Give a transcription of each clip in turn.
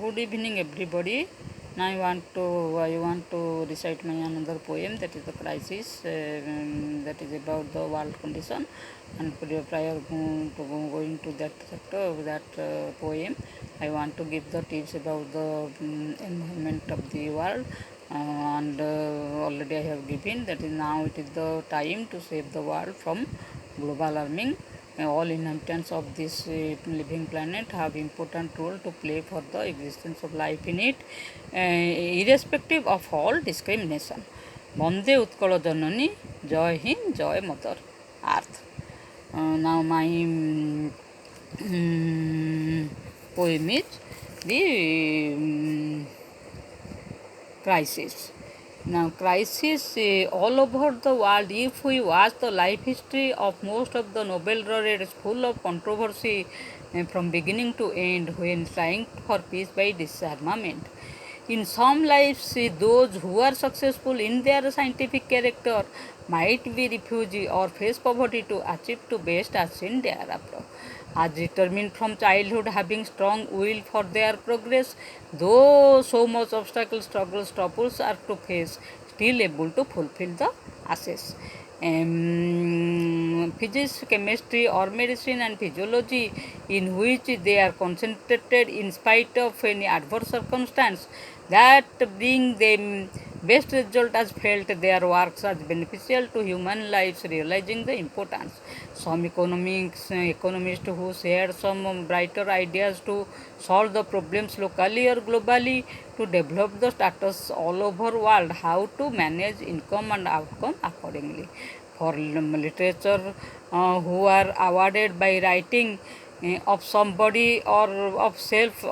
Good evening, everybody. Now I want to recite my another poem, that is the crisis. That is about the world condition. And prior to going to that chapter of that poem, I want to give the tips about the environment of the world. And already I have given that is now it is the time to save the world from global warming. All inhabitants of this living planet have important role to play for the existence of life in it, irrespective of all discrimination. Bande Utkala Janani, Joy Hind, Joy Mother Earth. Now my poem is the crisis. Now, crisis all over the world. If we watch the life history of most of the Nobel laureates, full of controversy from beginning to end when trying for peace by disarmament. In some lives, those who are successful in their scientific character might be refugee or face poverty to achieve to best ascend thereafter. As determined from childhood, having strong will for their progress, though so much obstacles, struggles, troubles are to face, still able to fulfill the ashes. Physics, chemistry, or medicine and physiology, in which they are concentrated in spite of any adverse circumstance that bring them best result, as felt their works as beneficial to human lives, realizing the importance. Some economists who shared some brighter ideas to solve the problems locally or globally, to develop the status all over world, how to manage income and outcome accordingly. For literature, who are awarded by writing of somebody or of self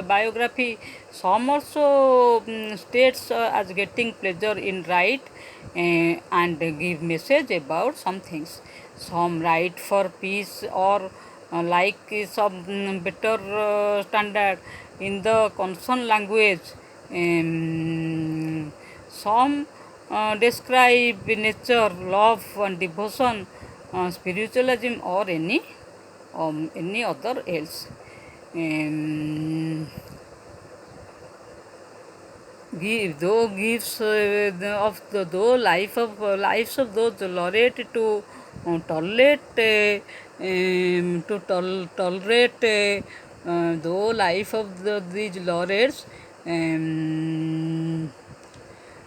biography, some also states as getting pleasure in write and give message about some things. Some write for peace or like some better standard in the concerned language. Some describe nature, love and devotion, spiritualism or any other else. Though gives of the though lives of those laureate to tolerate tolerate though life of these laureates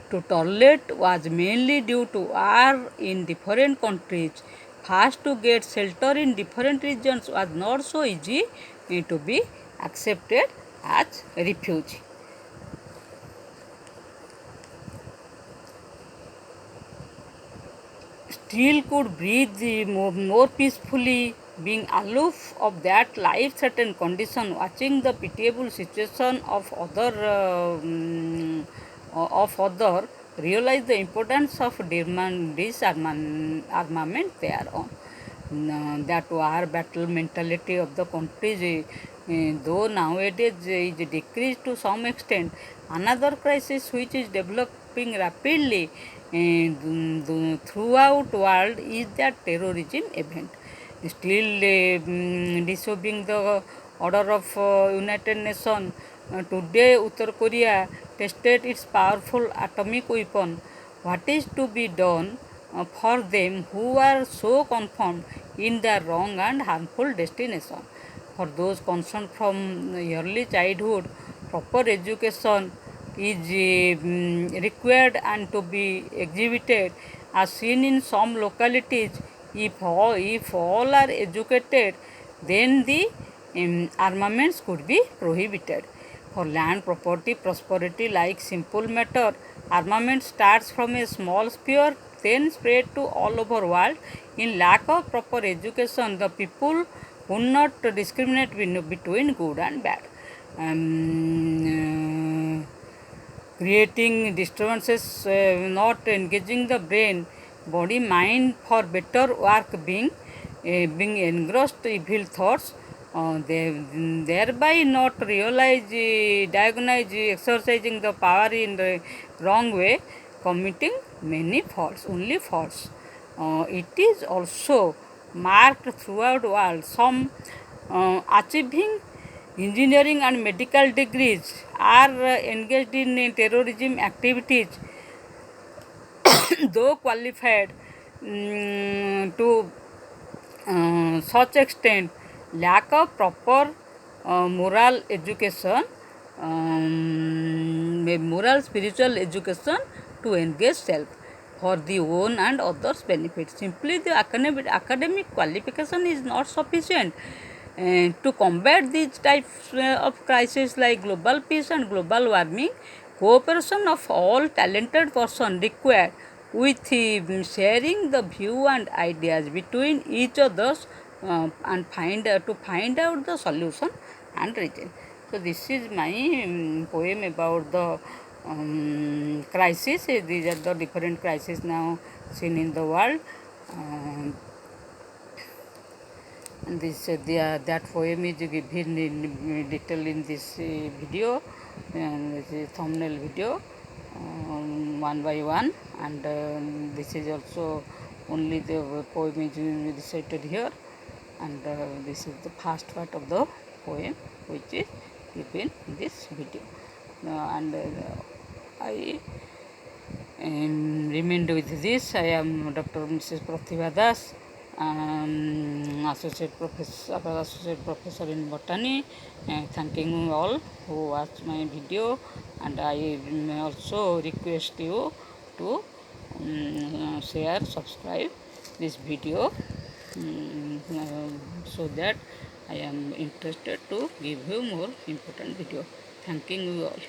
to tolerate was mainly due to war in different countries. First, to get shelter in different regions was not so easy to be accepted as refugee. Still could breathe more peacefully, being aloof of that life-threatening condition, watching the pitiable situation of other, realize the importance of disarmament thereon. That war battle mentality of the countries, though nowadays is decreased to some extent. Another crisis which is developing rapidly throughout world is that terrorism event. Still disobeying the order of United Nations. Today, Uttar Korea tested its powerful atomic weapon. What is to be done for them who are so confirmed in their wrong and harmful destination? For those concerned from early childhood, proper education is required and to be exhibited, as seen in some localities. If all are educated, then the armaments could be prohibited. For land, property, prosperity, like simple matter, armament starts from a small sphere, then spread to all over world. In lack of proper education, the people would not discriminate between good and bad. Creating disturbances, not engaging the brain, body, mind for better work, being engrossed evil thoughts, thereby not diagnose, exercising the power in the wrong way, committing many faults, only faults. It is also marked throughout world, some achieving engineering and medical degrees are engaged in terrorism activities, though qualified to such extent, lack of proper moral education, moral spiritual education to engage self for the own and others benefit. Simply the academic qualification is not sufficient to combat these types of crises like global peace and global warming. Cooperation of all talented persons required with sharing the view and ideas between each others and to find out the solution and reason. So this is my poem about the crisis. These are the different crises now seen in the world. And that poem is given in detail in this video, and this is thumbnail video, one by one, and this is also only the poem is recited here, and this is the first part of the poem which is given in this video. And I remained with this. I am Dr. Mrs. Pratibha Das, associate professor in botany. Thanking you all who watched my video, and I also request you to share, subscribe this video, so that I am interested to give you more important video. Thanking you all.